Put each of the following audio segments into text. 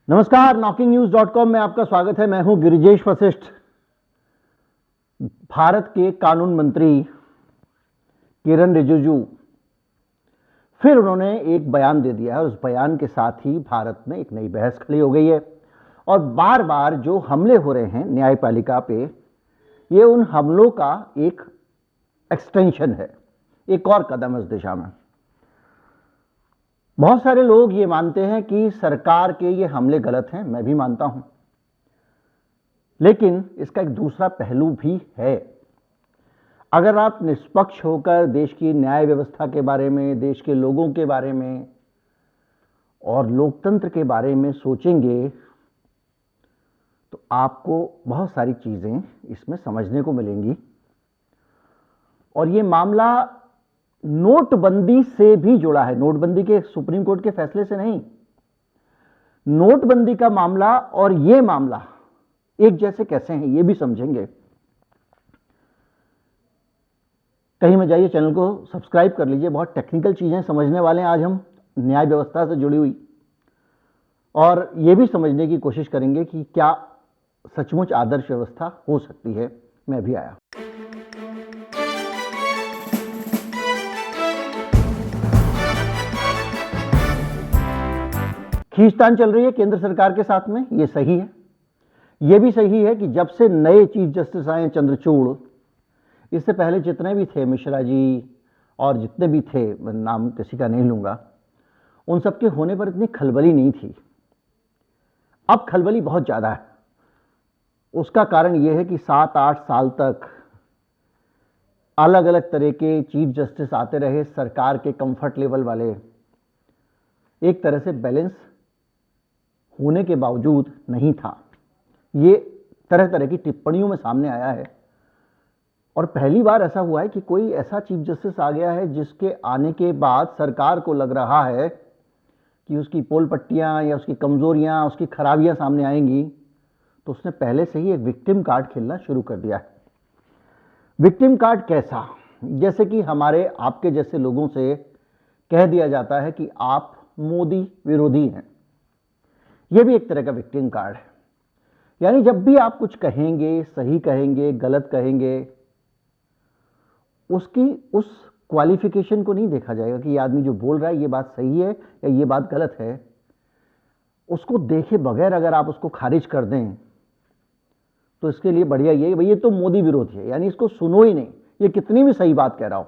नमस्कार, knocking-news.com में आपका स्वागत है। मैं हूं गिरिजेश वशिष्ठ। भारत के कानून मंत्री किरण रिजिजू फिर उन्होंने एक बयान दे दिया है। उस बयान के साथ ही भारत में एक नई बहस खड़ी हो गई है और बार बार जो हमले हो रहे हैं न्यायपालिका पे, ये उन हमलों का एक एक्सटेंशन है, एक और कदम है उस दिशा में। बहुत सारे लोग ये मानते हैं कि सरकार के ये हमले गलत हैं, मैं भी मानता हूं, लेकिन इसका एक दूसरा पहलू भी है। अगर आप निष्पक्ष होकर देश की न्याय व्यवस्था के बारे में, देश के लोगों के बारे में और लोकतंत्र के बारे में सोचेंगे तो आपको बहुत सारी चीजें इसमें समझने को मिलेंगी। और ये मामला नोटबंदी से भी जुड़ा है, नोटबंदी के सुप्रीम कोर्ट के फैसले से नहीं। नोटबंदी का मामला और ये मामला एक जैसे कैसे हैं, ये भी समझेंगे। कहीं मत जाइए, चैनल को सब्सक्राइब कर लीजिए। बहुत टेक्निकल चीजें समझने वाले हैं आज हम, न्याय व्यवस्था से जुड़ी हुई, और ये भी समझने की कोशिश करेंगे कि क्या सचमुच आदर्श व्यवस्था हो सकती है। मैं भी आया। खींचतान चल रही है केंद्र सरकार के साथ में, ये सही है। ये भी सही है कि जब से नए चीफ जस्टिस आए चंद्रचूड़, इससे पहले जितने भी थे, मिश्रा जी और जितने भी थे, नाम किसी का नहीं लूंगा, उन सबके होने पर इतनी खलबली नहीं थी। अब खलबली बहुत ज्यादा है। उसका कारण यह है कि 7-8 साल तक अलग अलग तरह के चीफ जस्टिस आते रहे, सरकार के कंफर्ट लेवल वाले, एक तरह से बैलेंस होने के बावजूद नहीं था। ये तरह तरह की टिप्पणियों में सामने आया है और पहली बार ऐसा हुआ है कि कोई ऐसा चीफ जस्टिस आ गया है जिसके आने के बाद सरकार को लग रहा है कि उसकी पोल पट्टियां या उसकी कमजोरियां, उसकी खराबियां सामने आएंगी, तो उसने पहले से ही एक विक्टिम कार्ड खेलना शुरू कर दिया है। विक्टिम कार्ड कैसा? जैसे कि हमारे आपके जैसे लोगों से कह दिया जाता है कि आप मोदी विरोधी हैं। यह भी एक तरह का विक्टिम कार्ड है। यानी जब भी आप कुछ कहेंगे, सही कहेंगे, गलत कहेंगे, उसकी उस क्वालिफिकेशन को नहीं देखा जाएगा कि ये आदमी जो बोल रहा है ये बात सही है या ये बात गलत है। उसको देखे बगैर अगर आप उसको खारिज कर दें तो इसके लिए बढ़िया ये भाई ये तो मोदी विरोधी है, यानी इसको सुनो ही नहीं, ये कितनी भी सही बात कह रहा हो।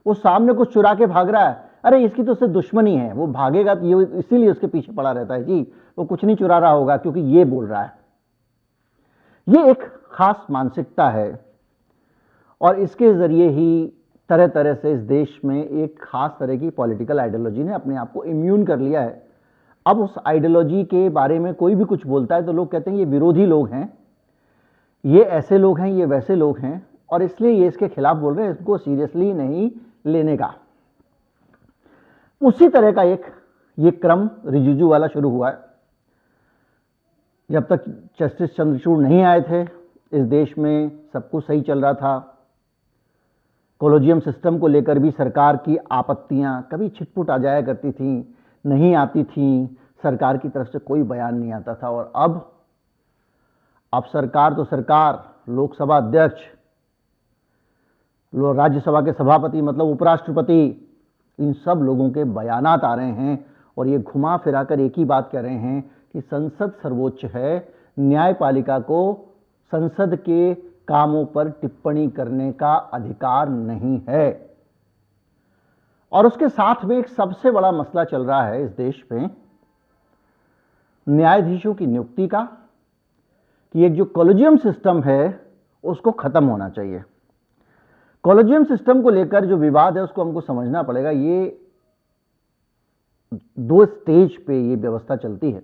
वो सामने कुछ चुरा के भाग रहा है, अरे इसकी तो उससे दुश्मनी है, वो भागेगा तो ये इसीलिए उसके पीछे पड़ा रहता है जी, वो कुछ नहीं चुरा रहा होगा क्योंकि ये बोल रहा है। ये एक खास मानसिकता है और इसके जरिए ही तरह तरह से इस देश में एक खास तरह की पॉलिटिकल आइडियोलॉजी ने अपने आप को इम्यून कर लिया है। अब उस आइडियोलॉजी के बारे में कोई भी कुछ बोलता है तो लोग कहते हैं ये विरोधी लोग हैं, ये ऐसे लोग हैं, ये वैसे लोग हैं, और इसलिए ये इसके खिलाफ बोल रहे हैं, इसको सीरियसली नहीं लेने का। उसी तरह का एक ये क्रम रिजिजू वाला शुरू हुआ है। जब तक जस्टिस चंद्रचूड़ नहीं आए थे, इस देश में सब कुछ सही चल रहा था। कॉलेजियम सिस्टम को लेकर भी सरकार की आपत्तियां कभी छिटपुट आ जाया करती थी, नहीं आती थी, सरकार की तरफ से कोई बयान नहीं आता था। और अब सरकार तो सरकार, लोकसभा अध्यक्ष, राज्यसभा के सभापति मतलब उपराष्ट्रपति, इन सब लोगों के बयानात आ रहे हैं और ये घुमा फिराकर एक ही बात कह रहे हैं कि संसद सर्वोच्च है, न्यायपालिका को संसद के कामों पर टिप्पणी करने का अधिकार नहीं है। और उसके साथ में एक सबसे बड़ा मसला चल रहा है इस देश में न्यायाधीशों की नियुक्ति का, कि एक जो कॉलेजियम सिस्टम है उसको खत्म होना चाहिए। कॉलेजियम सिस्टम को लेकर जो विवाद है उसको हमको समझना पड़ेगा। ये 2 स्टेज पे ये व्यवस्था चलती है,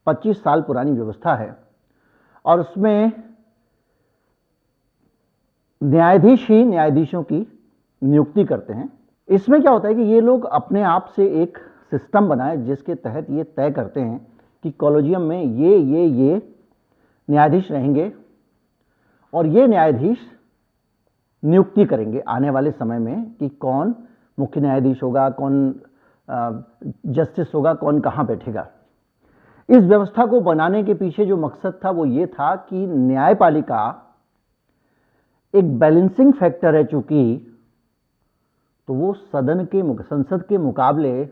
25 साल पुरानी व्यवस्था है और उसमें न्यायाधीश ही न्यायाधीशों की नियुक्ति करते हैं। इसमें क्या होता है कि ये लोग अपने आप से एक सिस्टम बनाए जिसके तहत ये तय करते हैं कि कॉलेजियम में ये न्यायाधीश रहेंगे और ये न्यायाधीश नियुक्ति करेंगे आने वाले समय में कि कौन मुख्य न्यायाधीश होगा, कौन जस्टिस होगा, कौन कहाँ बैठेगा। इस व्यवस्था को बनाने के पीछे जो मकसद था वो ये था कि न्यायपालिका एक बैलेंसिंग फैक्टर है, चूंकि तो वो संसद के मुकाबले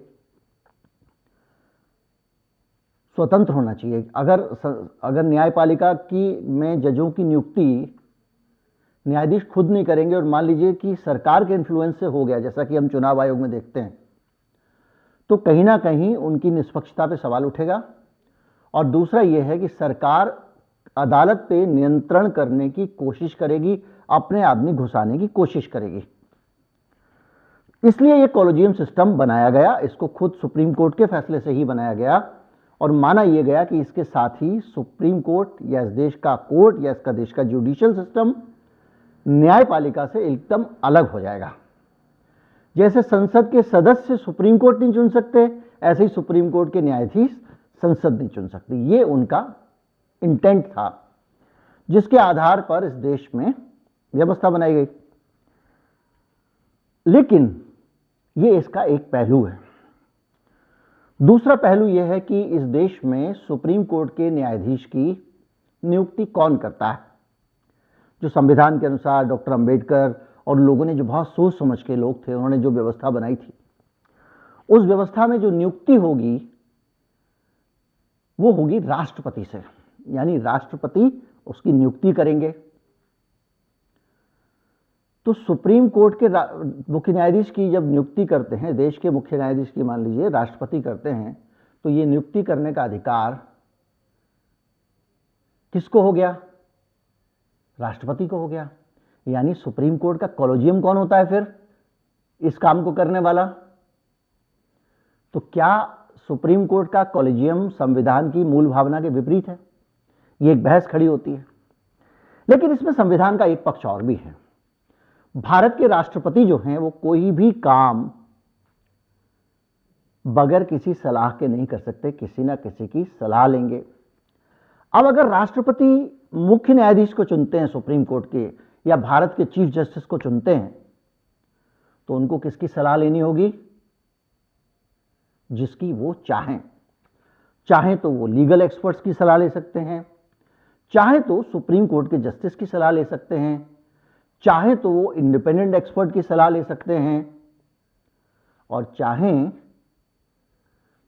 स्वतंत्र होना चाहिए। अगर न्यायपालिका में जजों की नियुक्ति न्यायाधीश खुद नहीं करेंगे और मान लीजिए कि सरकार के इन्फ्लुएंस से हो गया, जैसा कि हम चुनाव आयोग में देखते हैं, तो कहीं ना कहीं उनकी निष्पक्षता पे सवाल उठेगा। और दूसरा यह है कि सरकार अदालत पे नियंत्रण करने की कोशिश करेगी, अपने आदमी घुसाने की कोशिश करेगी। इसलिए यह कॉलेजियम सिस्टम बनाया गया। इसको खुद सुप्रीम कोर्ट के फैसले से ही बनाया गया और माना यह गया कि इसके साथ ही सुप्रीम कोर्ट या इस देश का कोर्ट या इसका देश का जुडिशियल सिस्टम न्यायपालिका से एकदम अलग हो जाएगा। जैसे संसद के सदस्य सुप्रीम कोर्ट नहीं चुन सकते, ऐसे ही सुप्रीम कोर्ट के न्यायाधीश संसद नहीं चुन सकती। ये उनका इंटेंट था, जिसके आधार पर इस देश में व्यवस्था बनाई गई। लेकिन ये इसका एक पहलू है। दूसरा पहलू यह है कि इस देश में सुप्रीम कोर्ट के न्यायाधीश की नियुक्ति कौन करता है। जो संविधान के अनुसार डॉक्टर अंबेडकर और लोगों ने, जो बहुत सोच समझ के लोग थे, उन्होंने जो व्यवस्था बनाई थी, उस व्यवस्था में जो नियुक्ति होगी वो होगी राष्ट्रपति से, यानी राष्ट्रपति उसकी नियुक्ति करेंगे। तो सुप्रीम कोर्ट के मुख्य न्यायाधीश की जब नियुक्ति करते हैं, देश के मुख्य न्यायाधीश की मान लीजिए राष्ट्रपति करते हैं, तो ये नियुक्ति करने का अधिकार किसको हो गया? राष्ट्रपति को हो गया। यानी सुप्रीम कोर्ट का कॉलेजियम कौन होता है फिर इस काम को करने वाला? तो क्या सुप्रीम कोर्ट का कॉलेजियम संविधान की मूल भावना के विपरीत है? ये एक बहस खड़ी होती है। लेकिन इसमें संविधान का एक पक्ष और भी है। भारत के राष्ट्रपति जो हैं वो कोई भी काम बगैर किसी सलाह के नहीं कर सकते, किसी ना किसी की सलाह लेंगे। अब अगर राष्ट्रपति मुख्य न्यायाधीश को चुनते हैं सुप्रीम कोर्ट के, या भारत के चीफ जस्टिस को चुनते हैं, तो उनको किसकी सलाह लेनी होगी? जिसकी वो चाहें तो वो लीगल एक्सपर्ट्स की सलाह ले सकते हैं, चाहे तो सुप्रीम कोर्ट के जस्टिस की सलाह ले सकते हैं, चाहे तो वो इंडिपेंडेंट एक्सपर्ट की सलाह ले सकते हैं, और चाहें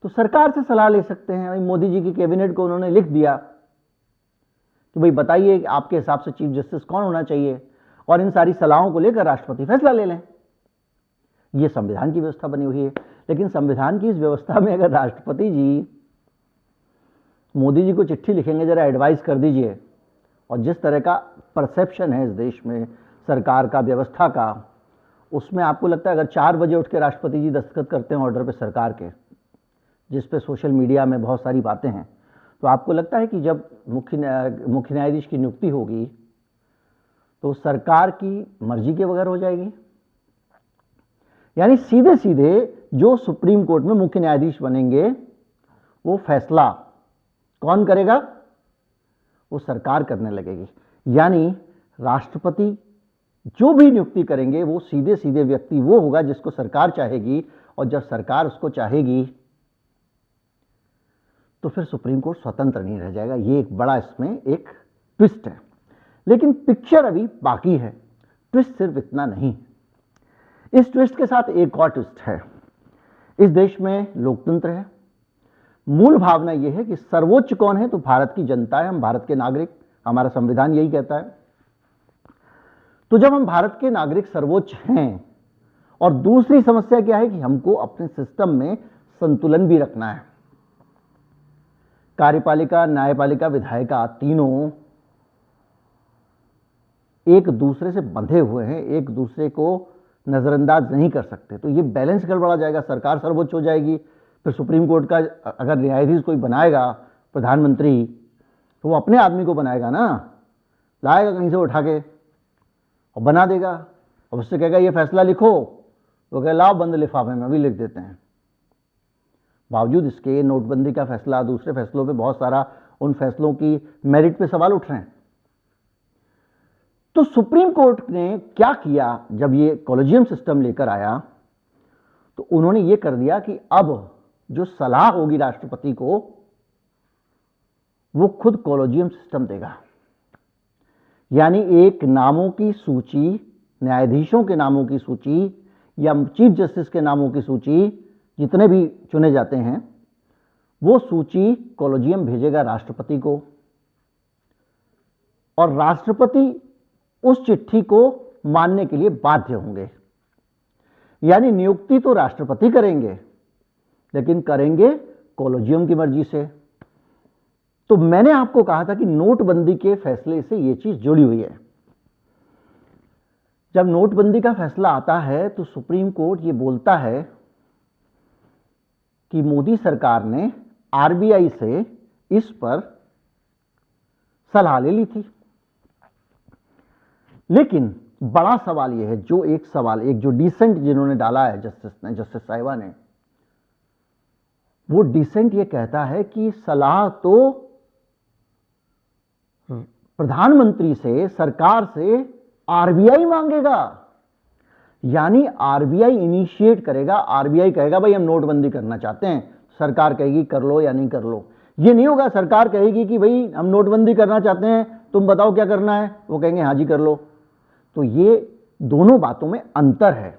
तो सरकार से सलाह ले सकते हैं। भाई मोदी जी की कैबिनेट को उन्होंने लिख दिया कि भाई बताइए आपके हिसाब से चीफ जस्टिस कौन होना चाहिए, और इन सारी सलाहों को लेकर राष्ट्रपति फैसला ले लें। यह संविधान की व्यवस्था बनी हुई है। लेकिन संविधान की इस व्यवस्था में अगर राष्ट्रपति जी मोदी जी को चिट्ठी लिखेंगे, जरा एडवाइस कर दीजिए, और जिस तरह का परसेप्शन है इस देश में सरकार का, व्यवस्था का, उसमें आपको लगता है अगर 4 बजे उठ के राष्ट्रपति जी दस्तखत करते हैं ऑर्डर पे सरकार के, जिस पे सोशल मीडिया में बहुत सारी बातें हैं, तो आपको लगता है कि जब मुख्य न्यायाधीश की नियुक्ति होगी तो सरकार की मर्जी के बगैर हो जाएगी? यानी सीधे सीधे जो सुप्रीम कोर्ट में मुख्य न्यायाधीश बनेंगे वो फैसला कौन करेगा? वो सरकार करने लगेगी। यानी राष्ट्रपति जो भी नियुक्ति करेंगे वो सीधे सीधे व्यक्ति वो होगा जिसको सरकार चाहेगी, और जब सरकार उसको चाहेगी तो फिर सुप्रीम कोर्ट स्वतंत्र नहीं रह जाएगा। ये एक बड़ा इसमें एक ट्विस्ट है। लेकिन पिक्चर अभी बाकी है। ट्विस्ट सिर्फ इतना नहीं, इस ट्विस्ट के साथ एक और ट्विस्ट है। इस देश में लोकतंत्र है। मूल भावना यह है कि सर्वोच्च कौन है? तो भारत की जनता है, हम भारत के नागरिक, हमारा संविधान यही कहता है। तो जब हम भारत के नागरिक सर्वोच्च हैं, और दूसरी समस्या क्या है कि हमको अपने सिस्टम में संतुलन भी रखना है। कार्यपालिका, न्यायपालिका, विधायिका तीनों एक दूसरे से बंधे हुए हैं, एक दूसरे को नजरअंदाज नहीं कर सकते। तो ये बैलेंस गड़बड़ा जाएगा। सरकार सर्वोच्च हो जाएगी, फिर सुप्रीम कोर्ट का अगर न्यायाधीश कोई बनाएगा प्रधानमंत्री, तो वो अपने आदमी को बनाएगा ना, लाएगा कहीं से उठा के और बना देगा, और उससे कहेगा ये फैसला लिखो, तो कहे लाओ बंद लिफाफे में, अभी लिख देते हैं। बावजूद इसके नोटबंदी का फैसला, दूसरे फैसलों पे बहुत सारा उन फैसलों की मेरिट पे सवाल उठ रहे हैं। तो सुप्रीम कोर्ट ने क्या किया जब ये कॉलेजियम सिस्टम लेकर आया, तो उन्होंने ये कर दिया कि अब जो सलाह होगी राष्ट्रपति को वो खुद कॉलेजियम सिस्टम देगा। यानी एक नामों की सूची, न्यायाधीशों के नामों की सूची या चीफ जस्टिस के नामों की सूची, जितने भी चुने जाते हैं, वो सूची कॉलेजियम भेजेगा राष्ट्रपति को, और राष्ट्रपति उस चिट्ठी को मानने के लिए बाध्य होंगे। यानी नियुक्ति तो राष्ट्रपति करेंगे, लेकिन करेंगे कॉलेजियम की मर्जी से। तो मैंने आपको कहा था कि नोटबंदी के फैसले से यह चीज जुड़ी हुई है। जब नोटबंदी का फैसला आता है तो सुप्रीम कोर्ट ये बोलता है कि मोदी सरकार ने आरबीआई से इस पर सलाह ले ली थी। लेकिन बड़ा सवाल यह है, जो डिसेंट जिन्होंने डाला है जस्टिस साहिबा ने, वो डिसेंट ये कहता है कि सलाह तो प्रधानमंत्री से, सरकार से आरबीआई मांगेगा। यानी आरबीआई इनिशिएट करेगा, आरबीआई कहेगा भाई हम नोटबंदी करना चाहते हैं, सरकार कहेगी कर लो या नहीं कर लो। ये नहीं होगा सरकार कहेगी कि भाई हम नोटबंदी करना चाहते हैं, तुम बताओ क्या करना है, वो कहेंगे हाँ जी कर लो। तो ये दोनों बातों में अंतर है।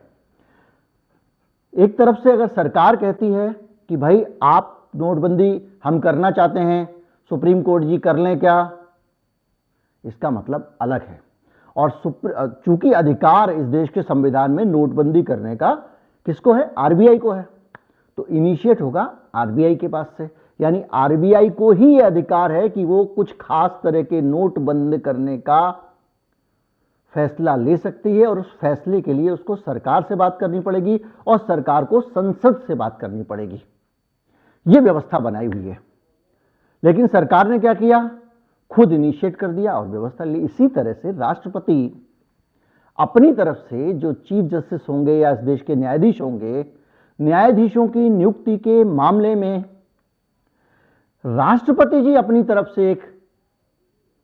एक तरफ से अगर सरकार कहती है कि भाई आप नोटबंदी हम करना चाहते हैं, सुप्रीम कोर्ट जी कर लें क्या, इसका मतलब अलग है। और चूंकि अधिकार इस देश के संविधान में नोटबंदी करने का किसको है, आरबीआई को है, तो इनिशिएट होगा आरबीआई के पास से। यानी आरबीआई को ही यह अधिकार है कि वो कुछ खास तरह के नोट बंद करने का फैसला ले सकती है, और उस फैसले के लिए उसको सरकार से बात करनी पड़ेगी और सरकार को संसद से बात करनी पड़ेगी। यह व्यवस्था बनाई हुई है। लेकिन सरकार ने क्या किया, खुद इनिशिएट कर दिया और व्यवस्था ली। इसी तरह से राष्ट्रपति अपनी तरफ से जो चीफ जस्टिस होंगे या इस देश के न्यायाधीश होंगे, न्यायाधीशों की नियुक्ति के मामले में राष्ट्रपति जी अपनी तरफ से एक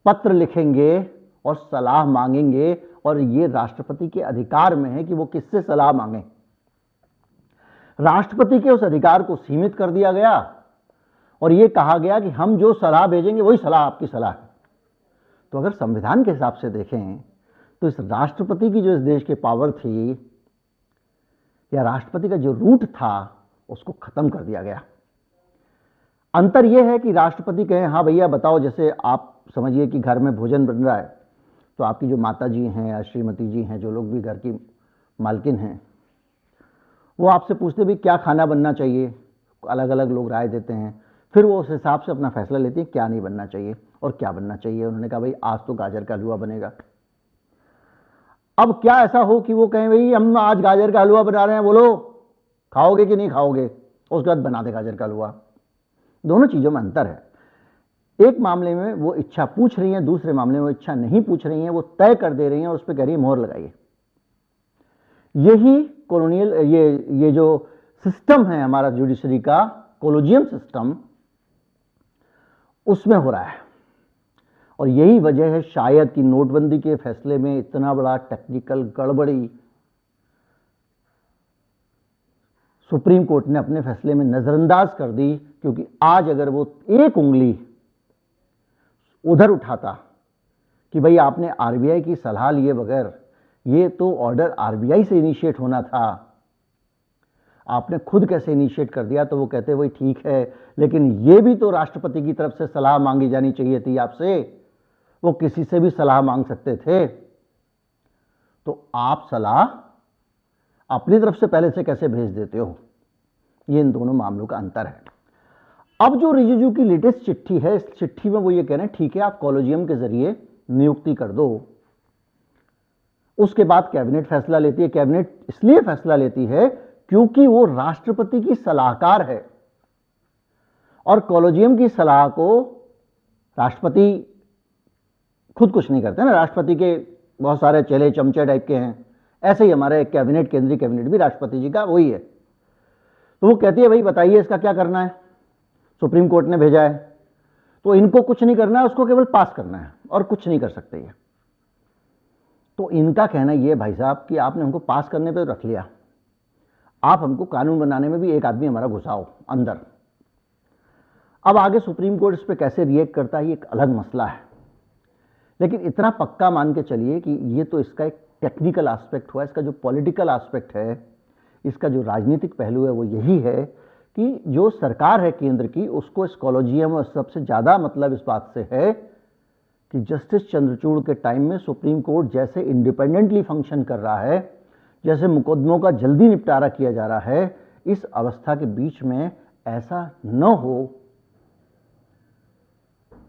पत्र लिखेंगे और सलाह मांगेंगे, और ये राष्ट्रपति के अधिकार में है कि वो किससे सलाह मांगे। राष्ट्रपति के उस अधिकार को सीमित कर दिया गया और ये कहा गया कि हम जो सलाह भेजेंगे वही सलाह आपकी सलाह है। तो अगर संविधान के हिसाब से देखें तो इस राष्ट्रपति की जो इस देश के पावर थी, या राष्ट्रपति का जो रूट था, उसको खत्म कर दिया गया। अंतर यह है कि राष्ट्रपति कहें हाँ भैया बताओ, जैसे आप समझिए कि घर में भोजन बन रहा है, तो आपकी जो माता जी हैं या श्रीमती जी हैं, जो लोग भी घर की मालकिन हैं, वो आपसे पूछते भी क्या खाना बनना चाहिए, अलग अलग लोग राय देते हैं, फिर वो उस हिसाब से अपना फैसला लेती हैं क्या नहीं बनना चाहिए और क्या बनना चाहिए। उन्होंने कहा भाई आज तो गाजर का हलवा बनेगा। अब क्या ऐसा हो कि वो कहें भाई हम आज गाजर का हलवा बना रहे हैं, बोलो खाओगे कि नहीं खाओगे, उसके बाद बना दे गाजर का हलवा। दोनों चीज़ों में अंतर है। एक मामले में वो इच्छा पूछ रही हैं, दूसरे मामले में वो इच्छा नहीं पूछ रही हैं, वो तय कर दे रही हैं, उस पर कह रही है मोहर लगाइए। यही कॉलोनियल ये जो सिस्टम है हमारा जुडिशरी का, कॉलेजियम सिस्टम, उसमें हो रहा है। और यही वजह है शायद कि नोटबंदी के फैसले में इतना बड़ा टेक्निकल गड़बड़ी सुप्रीम कोर्ट ने अपने फैसले में नजरअंदाज कर दी, क्योंकि आज अगर वो एक उंगली उधर उठाता कि भाई आपने आरबीआई की सलाह लिए बगैर, ये तो ऑर्डर आरबीआई से इनिशिएट होना था, आपने खुद कैसे इनिशिएट कर दिया, तो वो कहते वही ठीक है, लेकिन ये भी तो राष्ट्रपति की तरफ से सलाह मांगी जानी चाहिए थी आपसे, वो किसी से भी सलाह मांग सकते थे। तो आप सलाह अपनी तरफ से पहले से कैसे भेज देते हो, ये इन दोनों मामलों का अंतर है। अब जो रिजिजू की लेटेस्ट चिट्ठी है, इस चिट्ठी में वो ये कह रहे हैं ठीक है आप कॉलेजियम के जरिए नियुक्ति कर दो। उसके बाद कैबिनेट फैसला लेती है। कैबिनेट इसलिए फैसला लेती है क्योंकि वो राष्ट्रपति की सलाहकार है, और कॉलेजियम की सलाह को राष्ट्रपति खुद कुछ नहीं करते ना, राष्ट्रपति के बहुत सारे चेले चमचे टाइप के हैं। ऐसे ही हमारे कैबिनेट, केंद्रीय कैबिनेट भी राष्ट्रपति जी का वही है। तो वो कहती है भाई बताइए इसका क्या करना है, सुप्रीम कोर्ट ने भेजा है, तो इनको कुछ नहीं करना है, उसको केवल पास करना है और कुछ नहीं कर सकते ये। तो इनका कहना ये भाई साहब कि आपने हमको पास करने पे रख लिया, आप हमको कानून बनाने में भी एक आदमी हमारा घुसाओ अंदर। अब आगे सुप्रीम कोर्ट इस पर कैसे रिएक्ट करता है ये एक अलग मसला है, लेकिन इतना पक्का मान के चलिए कि ये तो इसका एक टेक्निकल एस्पेक्ट हुआ। इसका जो पॉलिटिकल एस्पेक्ट है, इसका जो राजनीतिक पहलू है, वो यही है कि जो सरकार है केंद्र की, उसको इस कॉलेजियम और सबसे ज़्यादा मतलब इस बात से है कि जस्टिस चंद्रचूड़ के टाइम में सुप्रीम कोर्ट जैसे इंडिपेंडेंटली फंक्शन कर रहा है, जैसे मुकदमों का जल्दी निपटारा किया जा रहा है, इस अवस्था के बीच में ऐसा न हो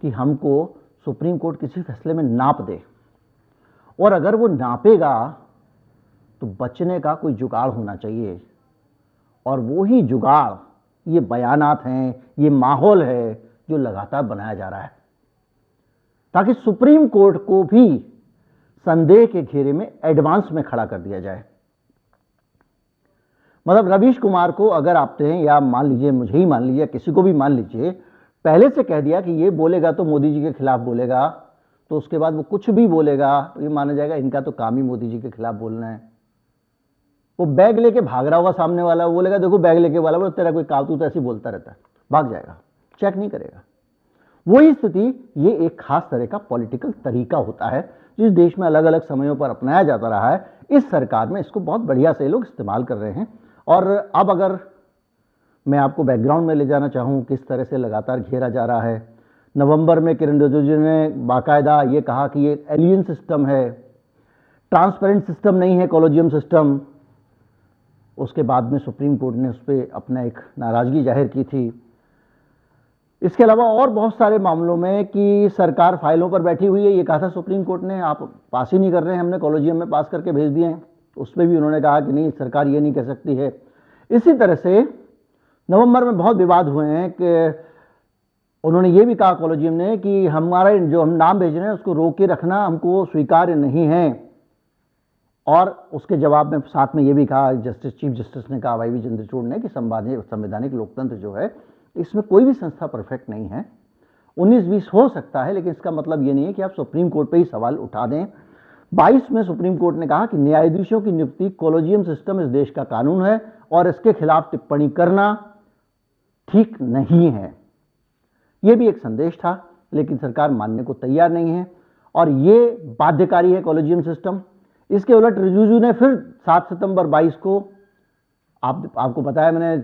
कि हमको सुप्रीम कोर्ट किसी फैसले में नाप दे, और अगर वो नापेगा तो बचने का कोई जुगाड़ होना चाहिए, और वो ही जुगाड़ ये बयानात हैं, ये माहौल है जो लगातार बनाया जा रहा है, ताकि सुप्रीम कोर्ट को भी संदेह के घेरे में एडवांस में खड़ा कर दिया जाए। मतलब रवीश कुमार को अगर आपने, या मान लीजिए मुझे ही मान लीजिए, किसी को भी मान लीजिए, पहले से कह दिया कि ये बोलेगा तो मोदी जी के खिलाफ बोलेगा, तो उसके बाद वो कुछ भी बोलेगा तो ये माना जाएगा इनका तो काम ही मोदी जी के खिलाफ बोलना है। वो बैग लेके भाग रहा होगा, सामने वाला बोलेगा देखो बैग लेके वाला, बोले तेरा कोई कातूत ऐसे बोलता रहता है, भाग जाएगा, चेक नहीं करेगा। वही स्थिति, ये एक खास तरह का पॉलिटिकल तरीका होता है जिस देश में अलग अलग समयों पर अपनाया जाता रहा है। इस सरकार में इसको बहुत बढ़िया से लोग इस्तेमाल कर रहे हैं। और अब अगर मैं आपको बैकग्राउंड में ले जाना चाहूँ किस तरह से लगातार घेरा जा रहा है, नवंबर में किरण रिजिजू ने बाकायदा ये कहा कि ये एलियन सिस्टम है, ट्रांसपेरेंट सिस्टम नहीं है कॉलेजियम सिस्टम। उसके बाद में सुप्रीम कोर्ट ने उस पर अपना एक नाराज़गी जाहिर की थी। इसके अलावा और बहुत सारे मामलों में कि सरकार फाइलों पर बैठी हुई है, ये कहा था सुप्रीम कोर्ट ने आप पास ही नहीं कर रहे हैं, हमने कॉलेजियम में पास करके भेज दिए हैं। उसमें भी उन्होंने कहा कि नहीं, सरकार ये नहीं कह सकती है। इसी तरह से नवंबर में बहुत विवाद हुए हैं कि उन्होंने ये भी कहा कॉलेजियम ने कि हमारा जो हम नाम भेज रहे हैं उसको रोक के रखना हमको स्वीकार्य नहीं है। और उसके जवाब में साथ में ये भी कहा चीफ जस्टिस ने कहा, वाई चंद्रचूड़ ने, कि संवैधानिक लोकतंत्र जो है इसमें कोई भी संस्था परफेक्ट नहीं है। 19-20 हो सकता है, लेकिन इसका मतलब ये नहीं है कि आप सुप्रीम कोर्ट पे ही सवाल उठा दें। 22 में सुप्रीम कोर्ट ने कहा कि न्यायाधीशों की नियुक्ति कॉलेजियम सिस्टम इस देश का कानून है और इसके खिलाफ टिप्पणी करना ठीक नहीं है। यह भी एक संदेश था, लेकिन सरकार मानने को तैयार नहीं है और ये बाध्यकारी है कॉलेजियम सिस्टम। इसके उलट रिजिजू ने फिर 7 सितंबर 22 को, आपको पता है मैंने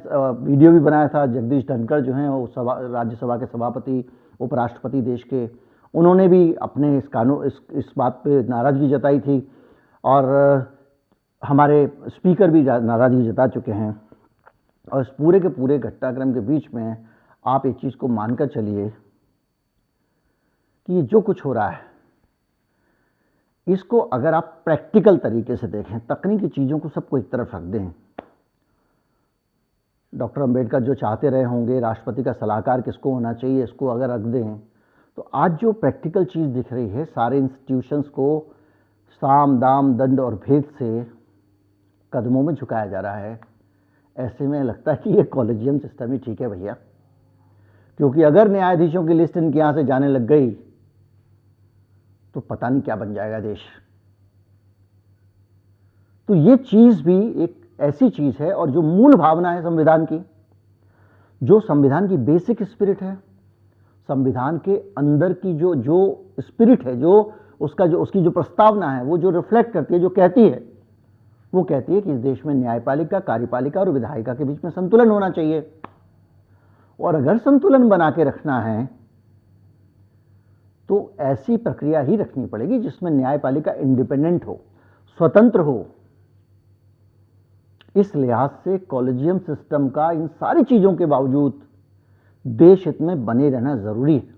वीडियो भी बनाया था, जगदीश धनखड़ जो हैं वो राज्यसभा के सभापति, उपराष्ट्रपति देश के, उन्होंने भी अपने इस बात पे नाराज़गी जताई थी और हमारे स्पीकर भी नाराज़गी जता चुके हैं। और इस पूरे के पूरे घटनाक्रम के बीच में आप एक चीज़ को मानकर चलिए कि ये जो कुछ हो रहा है इसको अगर आप प्रैक्टिकल तरीके से देखें, तकनीकी चीज़ों को सबको एक तरफ रख दें, डॉक्टर अंबेडकर जो चाहते रहे होंगे राष्ट्रपति का सलाहकार किसको होना चाहिए, इसको अगर रख दें, तो आज जो प्रैक्टिकल चीज़ दिख रही है, सारे इंस्टीट्यूशंस को साम दाम दंड और भेद से कदमों में झुकाया जा रहा है। ऐसे में लगता है कि ये कॉलेजियम सिस्टम ही ठीक है भैया, क्योंकि अगर न्यायाधीशों की लिस्ट इनके यहाँ से जाने लग गई तो पता नहीं क्या बन जाएगा देश। तो ये चीज़ भी एक ऐसी चीज़ है, और जो मूल भावना है संविधान की, जो संविधान की बेसिक स्पिरिट है, संविधान के अंदर की जो स्पिरिट है, उसकी जो प्रस्तावना है, वो जो रिफ्लेक्ट करती है, जो कहती है, वो कहती है कि इस देश में न्यायपालिका, कार्यपालिका और विधायिका के बीच में संतुलन होना चाहिए। और अगर संतुलन बना के रखना है तो ऐसी प्रक्रिया ही रखनी पड़ेगी जिसमें न्यायपालिका इंडिपेंडेंट हो, स्वतंत्र हो। इस लिहाज से कॉलेजियम सिस्टम का इन सारी चीज़ों के बावजूद देश हित में बने रहना जरूरी है।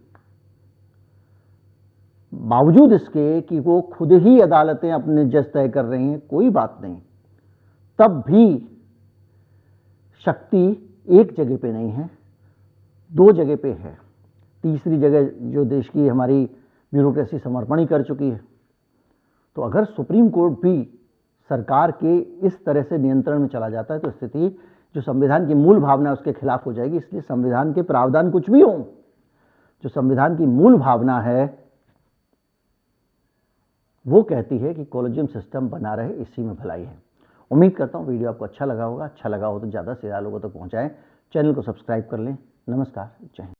बावजूद इसके कि वो खुद ही अदालतें अपने जज तय कर रही हैं, कोई बात नहीं, तब भी शक्ति एक जगह पे नहीं है, 2 जगह पे है। तीसरी जगह जो देश की हमारी ब्यूरोक्रेसी समर्पण ही कर चुकी है। तो अगर सुप्रीम कोर्ट भी सरकार के इस तरह से नियंत्रण में चला जाता है तो स्थिति जो संविधान की मूल भावना है उसके खिलाफ हो जाएगी। इसलिए संविधान के प्रावधान कुछ भी हों, जो संविधान की मूल भावना है वो कहती है कि कॉलेजियम सिस्टम बना रहे, इसी में भलाई है। उम्मीद करता हूँ वीडियो आपको अच्छा लगा होगा। अच्छा लगा हो तो ज़्यादा से ज़्यादा लोगों तक पहुँचाएं। चैनल को सब्सक्राइब कर लें। नमस्कार, जय हिंद।